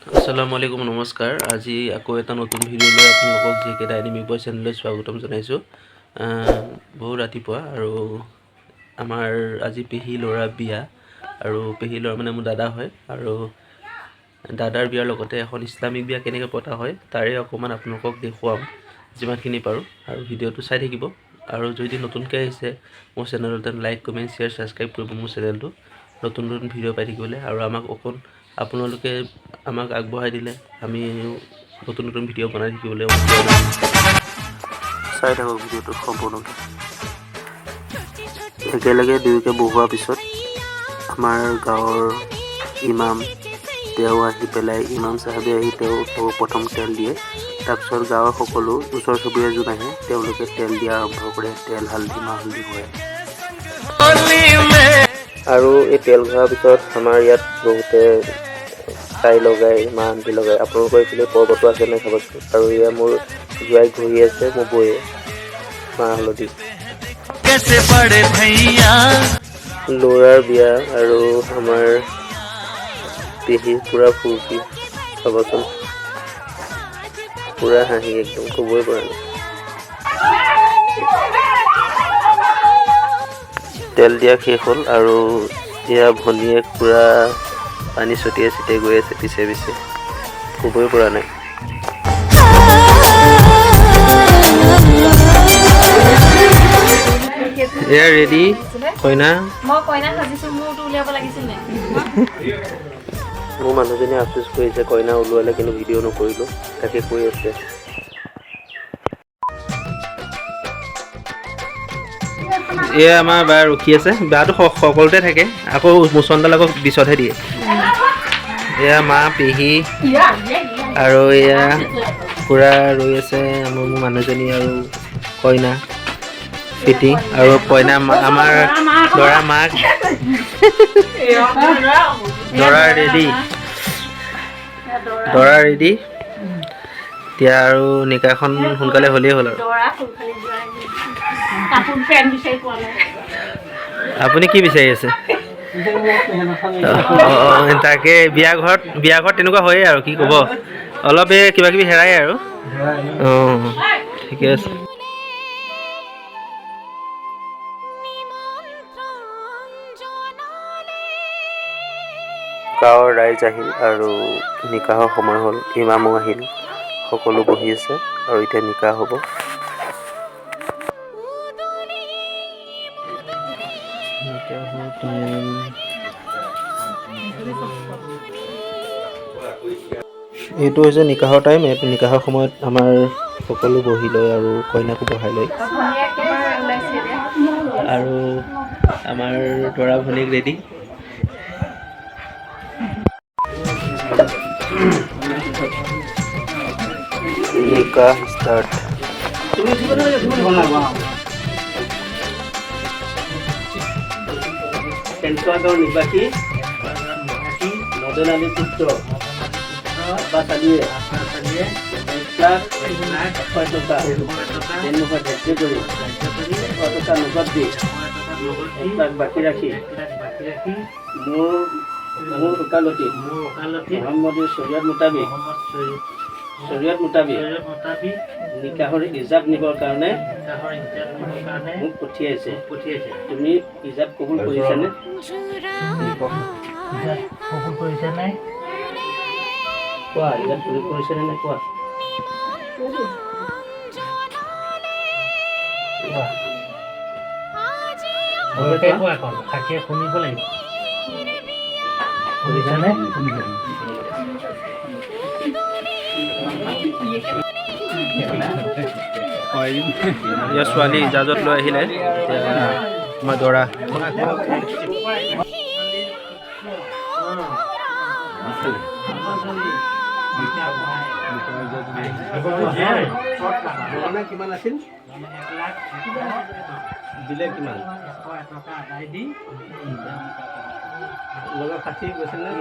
আসসালামু আলাইকুম নমস্কাৰ। আজি আকৌ এটা নতুন ভিডিঅ' লৈ আপোনালোকক জেকে ডাইনামিক বয় চেনেললৈ স্বাগতম জনাইছোঁ। বহুত ৰাতিপুৱা আৰু আমাৰ আজি পেহী ল'ৰা বিয়া আৰু পেহী ল'ৰা মানে মোৰ দাদা হয় আৰু দাদাৰ বিয়াৰ লগতে এখন ইছলামিক বিয়া কেনেকৈ পতা হয় তাৰে অকণমান আপোনালোকক দেখুৱাম যিমানখিনি পাৰোঁ আৰু ভিডিঅ'টো চাই থাকিব। আৰু যদি নতুনকৈ আহিছে মোৰ চেনেলতে লাইক কমেণ্ট শ্বেয়াৰ ছাবস্ক্ৰাইব কৰিব মোৰ চেনেলটো নতুন নতুন ভিডিঅ' পাই থাকিবলৈ আৰু আমাক অকণ আপোনালোকে আমাক আগবঢ়াই দিলে আমি নতুন নতুন ভিডিঅ' বনাই থাকিবলৈ চাই থাকক ভিডিঅ'টো সম্পূৰ্ণকৈ। একেলগে দুয়োকে বহোৱাৰ পিছত আমাৰ গাঁৱৰ ইমাম তেওঁ আহি পেলাই ইমাম চাহাবে আহি তেওঁ প্ৰথম তেল দিয়ে। তাৰপিছত গাঁৱৰ সকলো ওচৰ চুবুৰীয়া যোন আহে তেওঁলোকে তেল দিয়া আৰম্ভ কৰে, তেল হালধি মাহ হালধি ঘূৰাই। আৰু এই তেল ঘঁহাৰ পিছত আমাৰ ইয়াত বহুতে ছাই লগাই মাহ হালধি লগাই। আপোনালোকৰ এইফালে পৰ্বতো আছে নাই চাবচোন। আৰু এয়া মোৰ জোৱাই ঘূৰি আছে মোৰ বৌয়ে মাহ হালধি। ল'ৰাৰ বিয়া আৰু আমাৰ পেহী পূৰা ফূৰ্তি চাবচোন, পূৰা হাঁহি একদম ক'বই পৰা নাই। তেল দিয়া শেষ হ'ল আৰু এয়া ভনীয়েক পূৰা পানী ছটিয়াই ছটিয়াই গৈ আছে পিছে পিছে, ক'বই পৰা নাই। এয়া ৰেডি কইনা। মোৰ মানুহজনী আফচোচ কৰিছে কইনা ওলোৱালে কিন্তু ভিডিঅ' নকৰিলোঁ, তাকে কৈ আছে। এয়া আমাৰ বা ৰখি আছে, বাটো সকলোতে থাকে, আকৌ মোচনডাল আকৌ পিছতহে দিয়ে। এয়া মা পেহী আৰু এয়া পূৰা ৰৈ আছে মোৰ মানুহজনী আৰু কইনা পিতি আৰু কইনা আমাৰ দৰা মাক। দৰা ৰেডি এতিয়া আৰু নিকাখন সোনকালে হ'লেই হ'ল। আৰু আপুনি কি বিচাৰি আছে? তাকে বিয়া ঘৰত তেনেকুৱা হয়েই আৰু কি ক'ব, অলপ এই কিবা কিবি হেৰাই আৰু। অঁ ঠিকে আছে। গাঁৱৰ ৰাইজ আহিল আৰু নিকাহৰ সময় হ'ল, ইমামো আহিল, সকলো বহি আছে আৰু এতিয়া নিকাহ হ'ব। এইটো হৈছে নিকাহৰ টাইম। এইটো নিকাহৰ সময়ত আমাৰ সকলো বহি লয় আৰু কইনাকো বহাই লয় আৰু আমাৰ দৰা ভনীক ৰেডি। নিকাহ ষ্টাৰ্ট। পেঞ্চনৰ নিবাসী মদন আলী পুত্ৰ আব্বাছ আলীয়ে 1,00,000 টকা সন্মুখত ধাৰ্য কৰি 100 টকা নগদ দি 1,00,000 বাকী ৰাখি মোৰ ওকালতি মোহাম্মদৰ শৰীয়ত মোতাবিক নিকাহৰ ইজাব নিবৰ কাৰণে মোক পঠিয়াইছে। তুমি ইজাব কবুল কৰিছানে? কোৱা, ইজাব কবুল কৰিছানে নাই কোৱা? শুনিব লাগিব। শুনিছানে? ইয়াৰ ছোৱালী ইজাজত লৈ আহিলে, এতিয়া আমাৰ দৰা। কিমান আছিল? দিলে কিমান? লগত সাঁচি গৈছিল নে?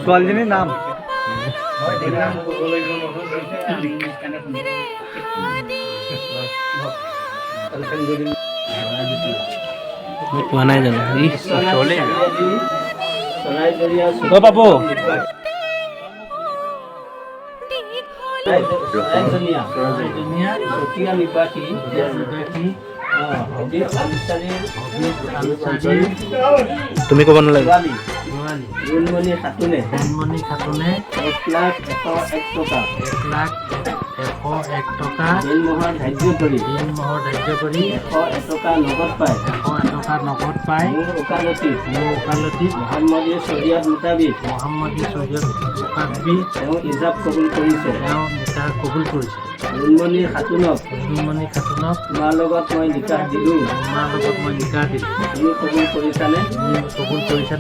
ছোৱালীজনীৰ নাম মই কোৱা নাই জানো ঐ পাপু তুমি ক'ব নালাগে জোনমণি খাতুনে 1,01,01 টকা দিনমহৰ ধাৰ্য কৰি 101 টকা নগদ পায় মোৰ ওকালতিত মোহাম্মদী শৰীয়ত মোতাবিক তেওঁ ইজাব কবুল কৰিছে জোনমণি খাতুনক তোমাৰ লগত মই নিকাহ দিলোঁ তুমি কবুল কৰিছানে কবুল কৰিছা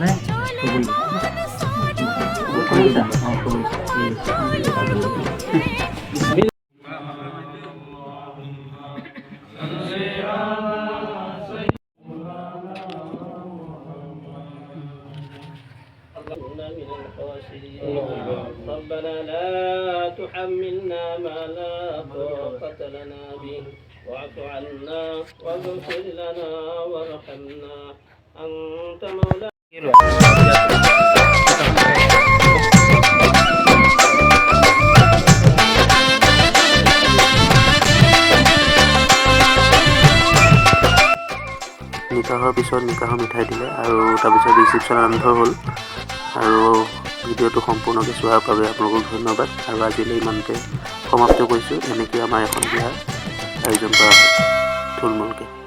ربنا لا تحملنا ما لا طاقة لنا به واعف عنا واغفر لنا وارحمنا أنت مولانا নিকাহৰ পিছত নিকাহৰ মিঠাই দিলে আৰু তাৰপিছত ৰিচিপশ্যন আৰম্ভ হ'ল আৰু ভিডিঅ'টো সম্পূৰ্ণকৈ চোৱাৰ বাবে আপোনালোকক ধন্যবাদ আৰু আজিলৈ ইমানতে সমাপ্ত কৰিছোঁ এনেকৈ আমাৰ এখন বিয়াৰ আয়োজন কৰা হয় থুলমূলকৈ